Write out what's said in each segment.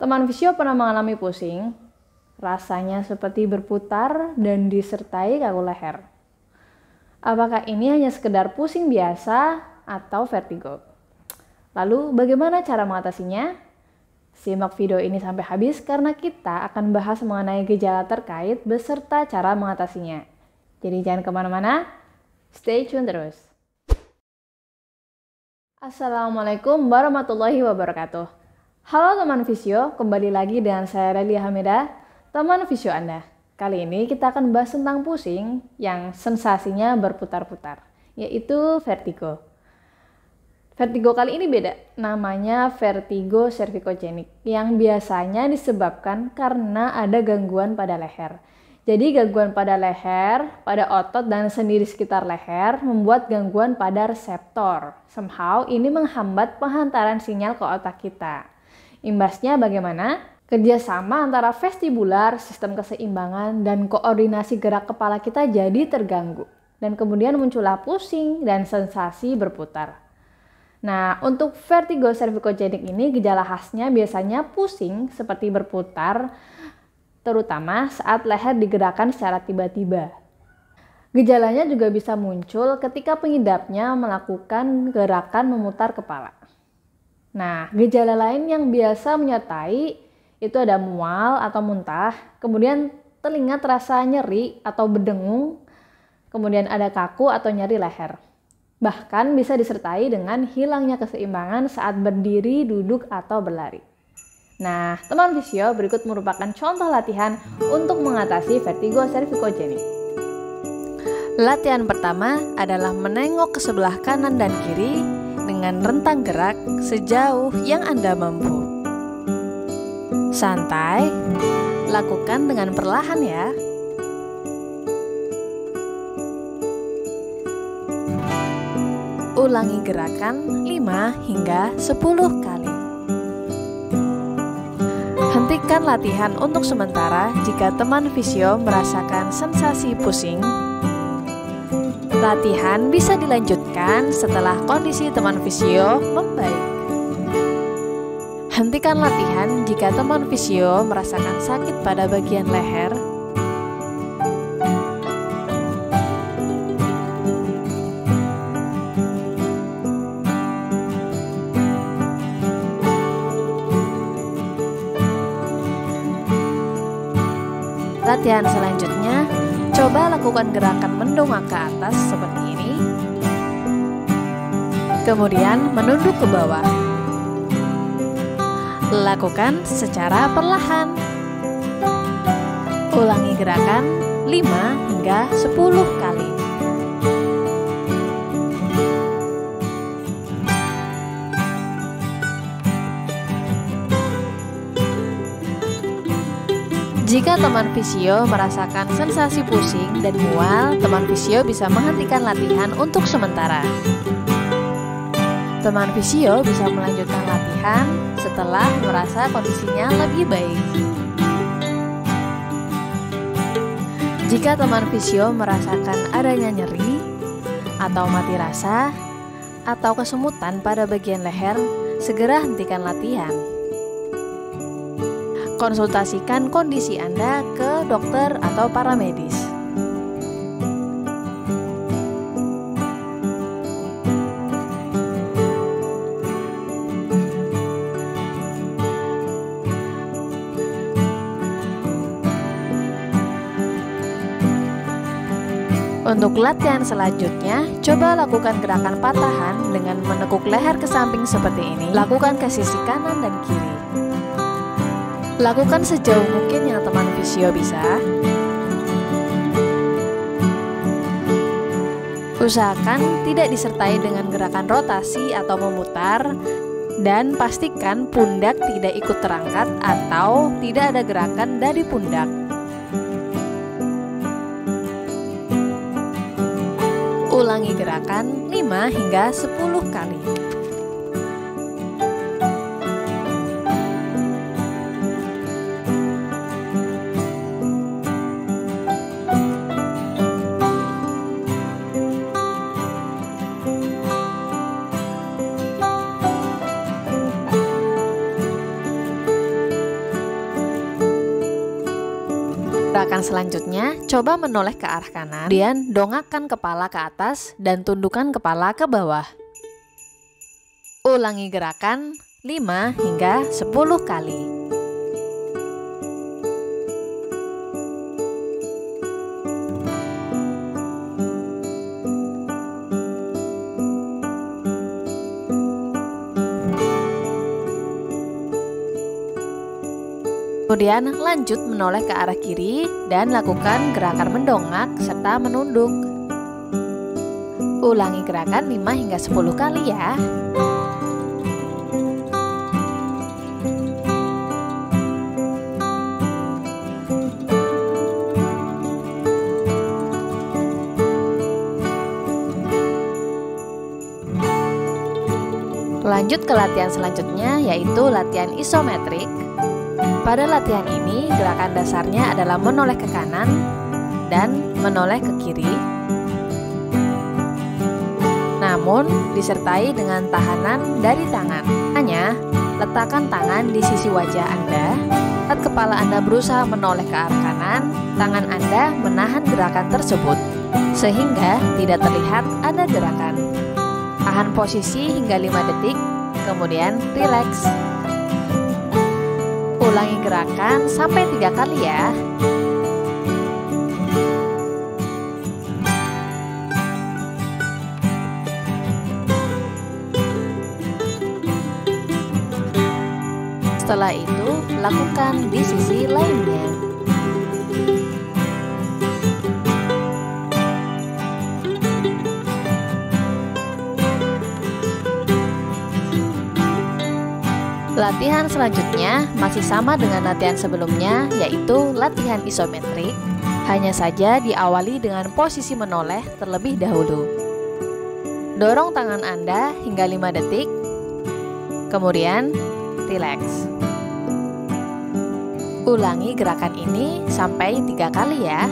Teman visio pernah mengalami pusing, rasanya seperti berputar dan disertai kaku leher. Apakah ini hanya sekedar pusing biasa atau vertigo? Lalu bagaimana cara mengatasinya? Simak video ini sampai habis karena kita akan bahas mengenai gejala terkait beserta cara mengatasinya. Jadi jangan kemana-mana, stay tune terus. Assalamualaikum warahmatullahi wabarakatuh. Halo teman visio, kembali lagi dengan saya Relia Hamidah, teman visio Anda. Kali ini kita akan bahas tentang pusing yang sensasinya berputar-putar, yaitu vertigo. Vertigo kali ini beda, namanya vertigo cervicogenik, yang biasanya disebabkan karena ada gangguan pada leher. Jadi gangguan pada leher, pada otot dan sendi di sekitar leher membuat gangguan pada reseptor. Somehow ini menghambat penghantaran sinyal ke otak kita. Imbasnya bagaimana? Kerjasama antara vestibular, sistem keseimbangan, dan koordinasi gerak kepala kita jadi terganggu. Dan kemudian muncullah pusing dan sensasi berputar. Nah, untuk vertigo cervicogenik ini gejala khasnya biasanya pusing seperti berputar, terutama saat leher digerakkan secara tiba-tiba. Gejalanya juga bisa muncul ketika pengidapnya melakukan gerakan memutar kepala. Nah, gejala lain yang biasa menyertai itu ada mual atau muntah, kemudian telinga terasa nyeri atau berdengung, kemudian ada kaku atau nyeri leher. Bahkan bisa disertai dengan hilangnya keseimbangan saat berdiri, duduk, atau berlari. Nah, teman visio, berikut merupakan contoh latihan untuk mengatasi vertigo cervicogenik. Latihan pertama adalah menengok ke sebelah kanan dan kiri dengan rentang gerak sejauh yang Anda mampu. Santai, lakukan dengan perlahan ya. Ulangi gerakan 5 hingga 10 kali. Hentikan latihan untuk sementara jika teman visio merasakan sensasi pusing. Latihan bisa dilanjutkan setelah kondisi teman visio membaik. Hentikan latihan jika teman visio merasakan sakit pada bagian leher. Latihan selanjutnya, coba lakukan gerakan mendongak ke atas seperti ini. Kemudian menunduk ke bawah. Lakukan secara perlahan. Ulangi gerakan 5 hingga 10 kali. Jika teman visio merasakan sensasi pusing dan mual, teman visio bisa menghentikan latihan untuk sementara. Teman visio bisa melanjutkan latihan setelah merasa kondisinya lebih baik. Jika teman visio merasakan adanya nyeri, atau mati rasa, atau kesemutan pada bagian leher, segera hentikan latihan. Konsultasikan kondisi Anda ke dokter atau paramedis. Untuk latihan selanjutnya, coba lakukan gerakan patahan dengan menekuk leher ke samping seperti ini. Lakukan ke sisi kanan dan kiri. Lakukan sejauh mungkin yang teman visio bisa. Usahakan tidak disertai dengan gerakan rotasi atau memutar, dan pastikan pundak tidak ikut terangkat atau tidak ada gerakan dari pundak. Ulangi gerakan 5 hingga 10 kali. Gerakan selanjutnya, coba menoleh ke arah kanan, kemudian dongakkan kepala ke atas dan tundukkan kepala ke bawah. Ulangi gerakan 5 hingga 10 kali. Kemudian lanjut menoleh ke arah kiri dan lakukan gerakan mendongak serta menunduk. Ulangi gerakan 5 hingga 10 kali ya. Lanjut ke latihan selanjutnya, yaitu latihan isometrik. Pada latihan ini, gerakan dasarnya adalah menoleh ke kanan dan menoleh ke kiri. Namun, disertai dengan tahanan dari tangan. Hanya, letakkan tangan di sisi wajah Anda. Saat kepala Anda berusaha menoleh ke arah kanan, tangan Anda menahan gerakan tersebut, sehingga tidak terlihat ada gerakan. Tahan posisi hingga 5 detik, kemudian rileks. Ulangi gerakan sampai 3 kali ya. Setelah itu, lakukan di sisi lainnya. Latihan selanjutnya masih sama dengan latihan sebelumnya, yaitu latihan isometrik. Hanya saja diawali dengan posisi menoleh terlebih dahulu. Dorong tangan Anda hingga 5 detik, kemudian rileks. Ulangi gerakan ini sampai 3 kali ya.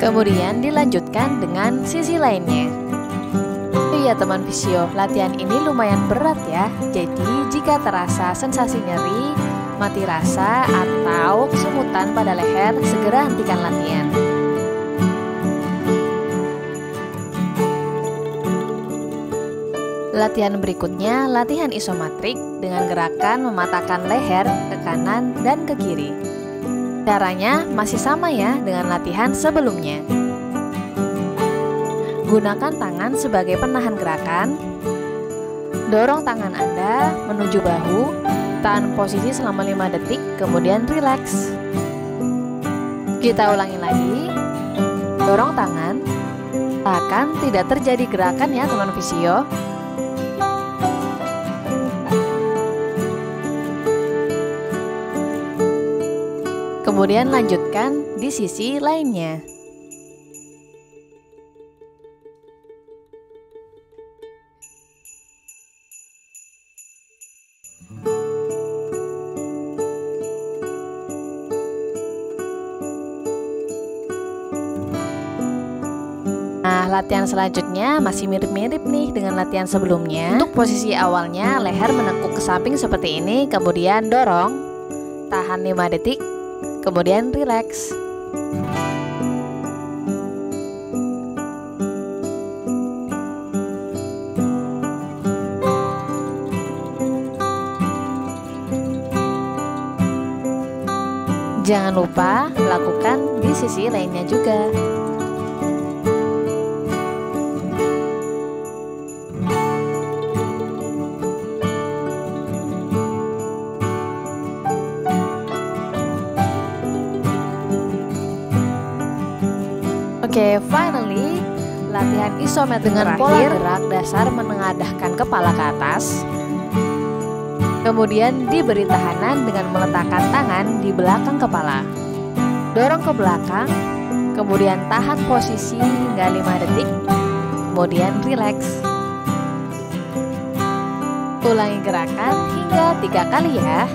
Kemudian dilanjutkan dengan sisi lainnya. Iya teman fisio, latihan ini lumayan berat ya. Jadi jika terasa sensasi nyeri, mati rasa, atau kesemutan pada leher, segera hentikan latihan. Latihan berikutnya, latihan isometrik dengan gerakan mematahkan leher ke kanan dan ke kiri. Caranya masih sama ya dengan latihan sebelumnya. Gunakan tangan sebagai penahan gerakan. Dorong tangan Anda menuju bahu, tahan posisi selama 5 detik, kemudian rileks. Kita ulangi lagi. Dorong tangan. Akan tidak terjadi gerakan ya teman fisio. Kemudian lanjutkan di sisi lainnya. Nah, latihan selanjutnya masih mirip-mirip nih dengan latihan sebelumnya. Untuk posisi awalnya, leher menekuk ke samping seperti ini, kemudian dorong, tahan 5 detik, kemudian rileks. Jangan lupa lakukan di sisi lainnya juga. Oke, finally, latihan isometrik dengan pola gerak dasar menengadahkan kepala ke atas. Kemudian diberi tahanan dengan meletakkan tangan di belakang kepala. Dorong ke belakang, kemudian tahan posisi hingga 5 detik, kemudian rileks. Ulangi gerakan hingga 3 kali ya.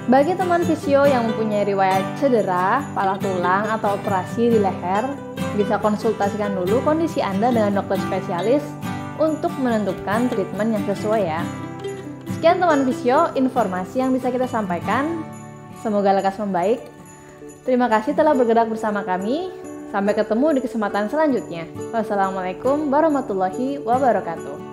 Bagi teman fisio yang mempunyai riwayat cedera, patah tulang, atau operasi di leher, bisa konsultasikan dulu kondisi Anda dengan dokter spesialis untuk menentukan treatment yang sesuai ya. Sekian teman fisio, informasi yang bisa kita sampaikan. Semoga lekas membaik. Terima kasih telah bergerak bersama kami. Sampai ketemu di kesempatan selanjutnya. Wassalamualaikum warahmatullahi wabarakatuh.